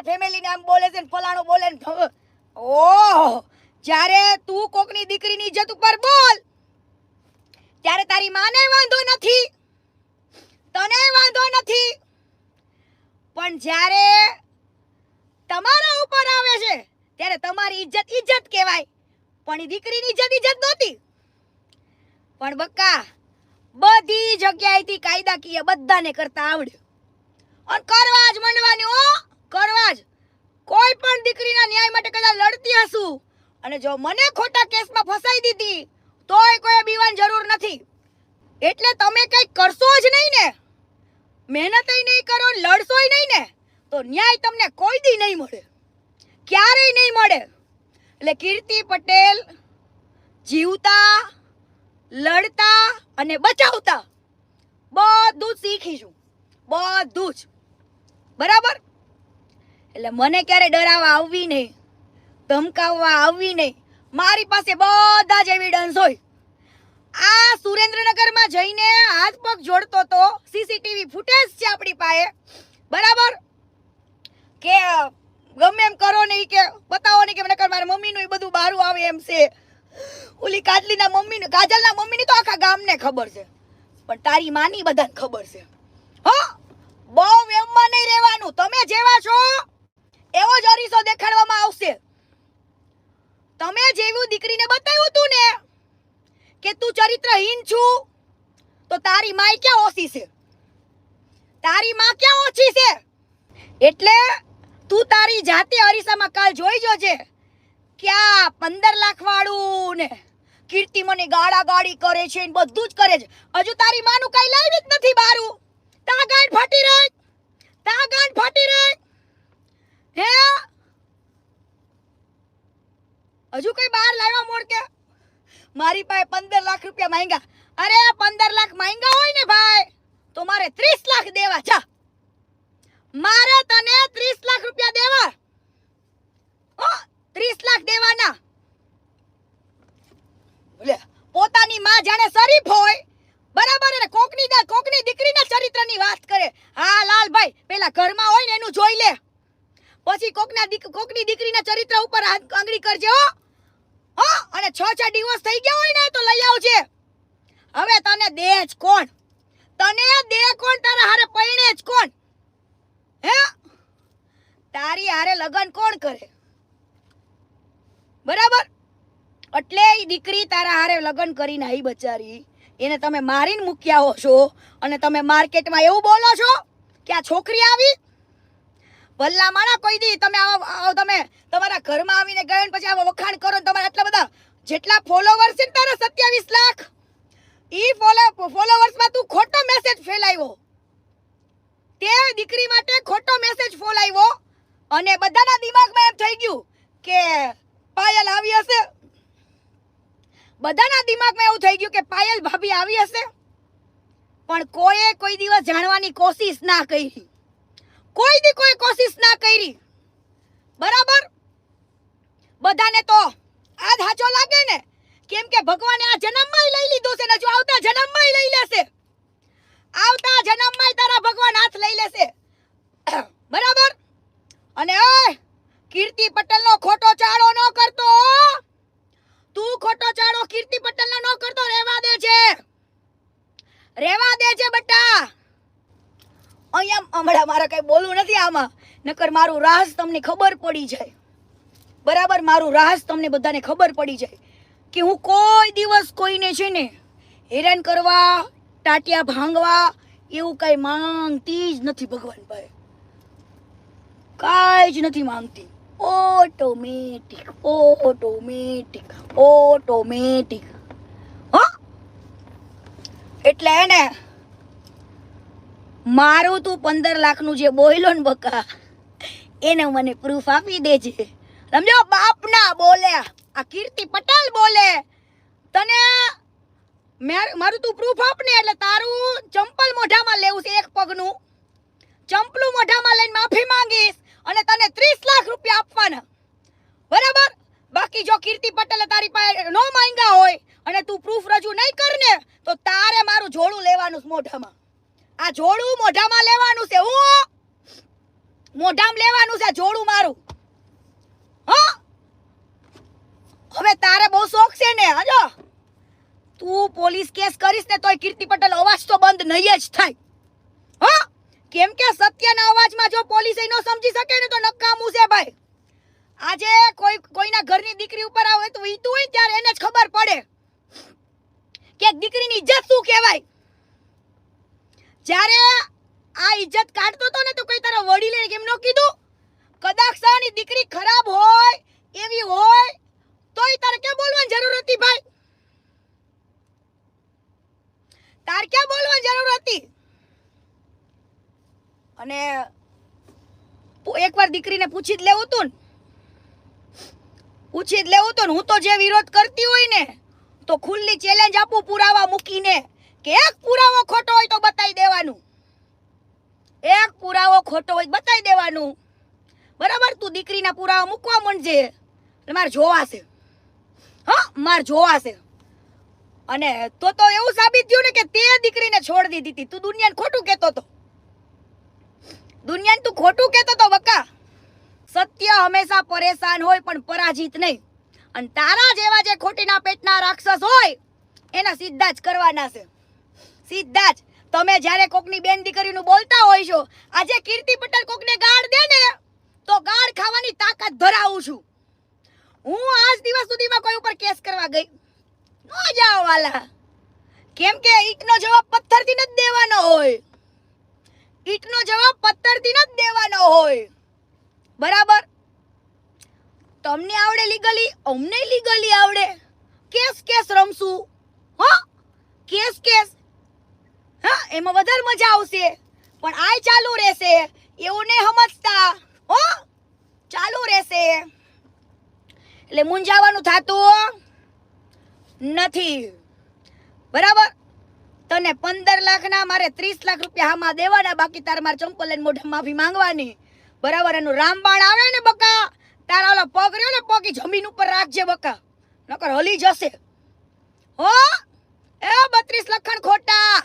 Family ને આમ બોલે છે ને ફલાણું બોલે ને ઓહ જ્યારે તું કોકની દીકરીની ઇજ્જત ઉપર બોલ ત્યારે તારી માને વાંધો નથી, તને વાંધો નથી, પણ જ્યારે તમારા ઉપર આવે છે ત્યારે તમારી ઇજ્જત ઇજ્જત કહેવાય, પણ એ દીકરીની ઇજ્જત નહોતી. પણ બક્કા બધી જગ્યાએથી કાયદાકીય બધાને કરતા આવડે અને કરવા જ માંડવાની. ઓ કરવા જ. કોઈ પણ દીકરીના ન્યાય માટે કદાચ લડતી હશું અને જો મને ખોટા કેસમાં ફસાઈ દીધી તોય કોઈ બીવાની જરૂર નથી. એટલે તમે કંઈ કરશો જ નહીં ને, મહેનતય નહીં કરો, લડશોય નહીં ને, તો ન્યાય તમને કોઈ દી નહીં મળે, ક્યારેય નહીં મળે. એટલે કીર્તિ પટેલ જીવતા, લડતા અને બચાવતા બધું જ શીખીશું, બધું જ. બરાબર? એટલે મને ક્યારે ડરાવવા આવવી નહીં, ધમકાવવા આવવી નહીં. મારી પાસે બધા જ એવિડન્સ હોય. આ સુરેન્દ્રનગરમાં જઈને હાથ પગ જોડતો તો સીસીટીવી ફૂટેજ છે આપણી પાસે. બરાબર? કે ગમે એમ કરો ને કે બતાવો ને કે નકર મારા મમ્મીનું એ બધું બહારું આવે એમ છે. ઓલી કાજલના મમ્મીની તો આખા ગામને ખબર છે, પણ તારી માની બધાને ખબર છે. હા, બહુ વેમમાં નહીં રહેવાનું. તમે જેવા છો એવો જ અરીસો દેખાડવામાં આવશે. તમે જેવું દીકરીને બતાવ્યું તું ને કે તું ચરિત્રહીન છું, તો તારી માય ક્યાં ઓછી છે, તારી માં ક્યાં ઓછી છે. એટલે તું તારી જાતે અરીસામાં કાલ જોઈ જોજે. ક્યાં 15 લાખ વાળું ને કીર્તિ મને ગાડા ગાડી કરે છે ને બધું જ કરે છે. હજુ તારી માનું કઈ લાવી જ નથી બારું. તા ગાંઠ ફાટી રહી, તા ગાંઠ ફાટી રહી. હે હજુ કઈ બહાર લાવ્યા મોડ કે મારી પાસે 15 લાખ રૂપિયા માંગ્યા. અરે 15 લાખ માંગ્યા હોય ને ભાઈ તો મારે 30 લાખ દેવા. જા, મારે તને 30 લાખ રૂપિયા દેવા. 30 લાખ દેવાના. લે, પોતાની માં જાણે શરીફ હોય, બરાબર, ને કોકની દીકરીના ચરિત્રની વાત કરે. હા લાલભાઈ, પેલા ઘરમાં હોય ને એનું જોઈ લે, પછી કોકની દીકરીના ચરિત્ર ઉપર આંગળી કરજે. હો, અને 6 ડિવોર્સ થઈ ગયા હોય ને તો લઈ આવજે. હવે તને દે જ કોણ? તને દે કોણ? તારા હારે પૈણે જ કોણ? હે, તારી હારે લગન કોણ કરે? બરાબર? એટલે એ દીકરી તારા હારે લગન કરીને આવી બચારી, એને તમે મારીને મૂક્યા હો છો અને તમે માર્કેટમાં એવું બોલો છો કે આ છોકરી આવી. ભલ્લા માણા કોઈ દી તમે તમારા ઘરમાં આવીને ગયો ને પછી આવા વખાણ કરો ને તમારા આટલા બધા જેટલા ફોલોવર્સ છે ને તારા 27 લાખ, ઈ ફોલોવર્સમાં તું ખોટો મેસેજ ફેલાવ્યો, તે દીકરી માટે ખોટો મેસેજ ફેલાવ્યો અને બધાના દિમાગમાં એમ થઈ ગયું કે પાયલ આવી હશે. બધાના દિમાગમાં એવું થઈ ગયું કે પાયલ ભાભી આવી હશે, પણ કોઈ દિવસ જાણવાની કોશિશ ના કરી. કોઈ કોશિશ ના કરી. બરાબર? બધાને તો આ જ હાચો લાગે ને, કેમ કે ભગવાને આ જન્મમાં લઈ લીધું છે ને જો આવતા જન્મમાં લઈ લેશે. આવતા જન્મમાં તારા ભગવાન હાથ લઈ લેશે. બરાબર? અને ઓય કીર્તિ પટેલનો ખોટો ચાળો ન કરતો. તું ખોટો ચાળો કીર્તિ પટેલનો ન કરતો. રહેવા દે છે બેટા. અહીંયા હમણાં મારે કઈ બોલવું નથી આમાં, નકર મારું રાજ તમને ખબર પડી જાય. બરાબર? મારું રાજ તમને બધાને ખબર પડી જાય કે હું કોઈ દિવસ કોઈને છે ને હેરાન કરવા, ટાટિયા ભાંગવા એવું કઈ માંગતી જ નથી. ભગવાન ભાઈ કાંઈ જ નથી માંગતી. ઓટોમેટિક. હા, એટલે એને મારું તું 15 લાખનું જે બોલ્યો ને બકા, એને મને પ્રૂફ આપી દેજે. સમજો? બાપના બોલે, આ કીર્તિ પટેલ બોલે, તને મારું તું પ્રૂફ આપ ને એટલે તારું ચંપલ મોઢામાં લેવું છે, એક પગનું ચંપલું મોઢામાં લઈને માફી માંગીશ અને તને 30 લાખ રૂપિયા આપવાના. બરાબર? બાકી જો કીર્તિ પટેલે તારી પાસે નો માંગ્યા હોય અને તું પ્રૂફ રજૂ નહીં કર ને તો તારે મારું જોડું લેવાનું છે મોઢામાં. આ જોડું મોઢામાં લેવાનું છે. હું મોઢામ લેવાનું છે જોડું મારું. હા હવે તારે બહુ શોખ છે ને. હજો તું પોલીસ કેસ કરીશ ને તોય કીર્તિ પટેલ અવાજ તો બંધ નહીં જ થાય. હા કેમ કે સત્યના અવાજમાં જો પોલીસ ન સમજી શકે ને તો નકામું છે ભાઈ. આજે કોઈના ઘરની દીકરી ઉપર આવે તો વીતું હોય ત્યારે એને જ ખબર પડે કે દીકરીની ઇજ્જત શું કહેવાય. જ્યારે આ ઇજ્જત કાઢતો તો ને તો કોઈ તારા વડીલે કેમ ન કીધું? કદાચ સાની દીકરી ખરાબ હોય એવી હોય તોય તારે ક્યાં બોલવાની જરૂર હતી ભાઈ? તારે ક્યાં બોલવાની જરૂર હતી? અને એકવાર દીકરીને પૂછી જ લેવું તું ને, પૂછી જ લેવું તો હું તો જે વિરોધ કરતી હોય ને તો ખુલ્લી ચેલેન્જ આપું પુરાવા મૂકીને કે એક પુરાવો ખોટો હોય તો બતાવી દેવાનું. એક પુરાવો ખોટો હોય બતાવી દેવાનું. બરાબર? તું દીકરીના પુરાવા મૂકવા માંડજે એટલે મારે જોવાશે. હા મારે જોવાશે. અને તો એવું સાબિત થયું ને કે તે દીકરીને છોડી દીધી હતી. તું દુનિયાને ખોટું કહેતો હતો. દુનિયાને તું ખોટું કહેતો હતો બકા. સત્ય હંમેશા પરેશાન હોય પણ પરાજિત નહીં. અને તારા જેવા જે ખોટીના પેટના રાક્ષસ હોય એના સીધા જ કરવાના છે. સીધા જ. તમે જ્યારે કોકની બેન દીકરીનું બોલતા હોય છો, આજે કીર્તિ પટેલ કોકને ગાળ દે ને તો ગાળ ખાવાની તાકાત ધરાવું છું. હું આજ દિવસ સુધીમાં કોઈ ઉપર કેસ કરવા ગઈ ન જાઓ વાલા. કેમ કે ઈટનો જવાબ પથ્થરથી ન દેવાનો હોય. ઈટનો જવાબ પથ્થરથી ન દેવાનો હોય. બરાબર? તમને આવડે લીગલી, અમને લીગલી આવડે. કેસ રમશું. હા કેસ હા એમાં વધારે મજા આવશે. પણ આય ચાલુ રહેશે એવું નહીં સમજતા. હો ચાલુ રહેશે એટલે મૂંઝાવાનું થાતું નથી. બરાબર? તને 15 લાખના મારે 30 લાખ રૂપિયા આમાં દેવાના, બાકી તારે મારે ચંપલ લઈને મોઢા માફી માંગવાની. બરાબર? એનું રામબાણ આવે ને બકા, તારા ઓલો પગ રહ્યો ને પગ જમીન ઉપર રાખજે બકા, નકર હલી જશે. હો એ 32 લખણ ખોટા.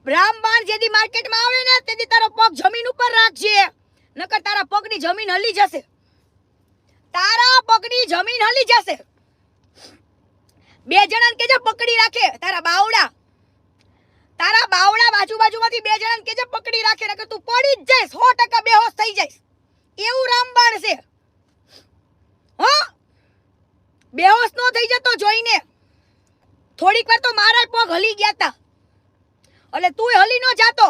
રામબાણ જેદી માર્કેટમાં આવે ને તેદી તારો પગ જમીન ઉપર રાખજે, નકર તારા પગની જમીન હલી જશે. તારા પગની જમીન હલી જશે. 2 જણાને કેજે પકડી રાખે તારા બાવડા. તારા બાવડા બાજુમાંથી 2 જણાને કેજે પકડી રાખે, નકર તું પડી જ જઈશ, 100% બેહોશ થઈ જઈશ. એવું રામબાણ છે. હો બેહોશ નો થઈ જતો જોઈને. થોડીક વાર તો મારા પગ હલી ગયા તા એટલે તું હલી ન જાતો.